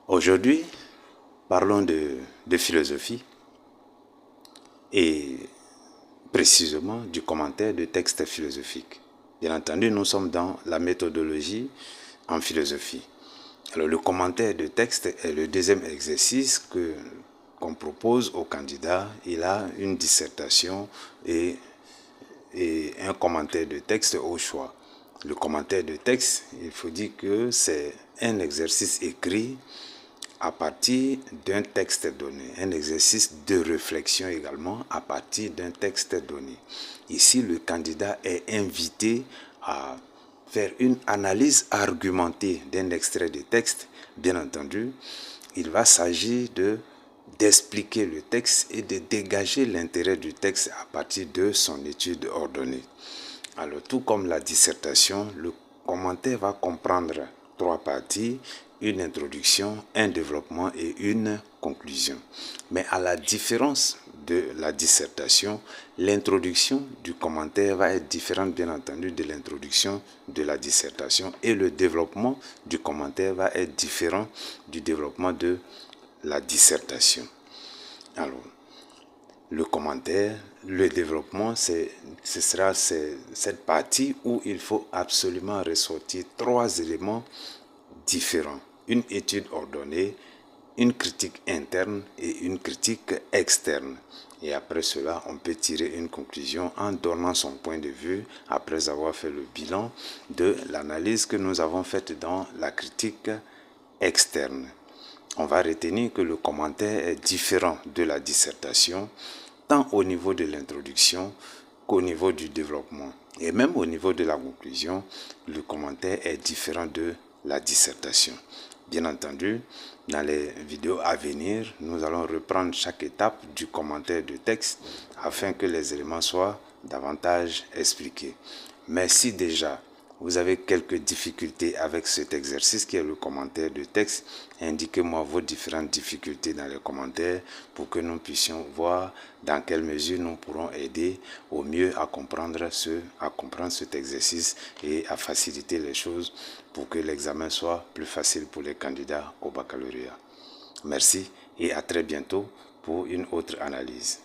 Aujourd'hui, parlons de philosophie et précisément du commentaire de textes philosophiques. Bien entendu, nous sommes dans la méthodologie en philosophie. Alors, le commentaire de texte est le deuxième exercice qu'on propose au candidat. Il a une dissertation et un commentaire de texte au choix. Le commentaire de texte, il faut dire que c'est un exercice écrit à partir d'un texte donné, un exercice de réflexion également à partir d'un texte donné. Ici, le candidat est invité à faire une analyse argumentée d'un extrait de texte. Bien entendu, il va s'agir d'expliquer le texte et de dégager l'intérêt du texte à partir de son étude ordonnée. Alors, tout comme la dissertation, le commentaire va comprendre trois parties: une introduction, un développement et une conclusion. Mais à la différence de la dissertation, l'introduction du commentaire va être différente, bien entendu, de l'introduction de la dissertation, et le développement du commentaire va être différent du développement de la dissertation. Alors, le commentaire, le développement, ce sera cette partie où il faut absolument ressortir trois éléments différents: une étude ordonnée, une critique interne et une critique externe. Et après cela, on peut tirer une conclusion en donnant son point de vue après avoir fait le bilan de l'analyse que nous avons faite dans la critique externe. On va retenir que le commentaire est différent de la dissertation, tant au niveau de l'introduction qu'au niveau du développement. Et même au niveau de la conclusion, le commentaire est différent de la dissertation. Bien entendu, dans les vidéos à venir, nous allons reprendre chaque étape du commentaire de texte afin que les éléments soient davantage expliqués. Mais si déjà vous avez quelques difficultés avec cet exercice qui est le commentaire de texte, indiquez-moi vos différentes difficultés dans les commentaires pour que nous puissions voir dans quelle mesure nous pourrons aider au mieux à comprendre cet exercice et à faciliter les choses pour que l'examen soit plus facile pour les candidats au baccalauréat. Merci et à très bientôt pour une autre analyse.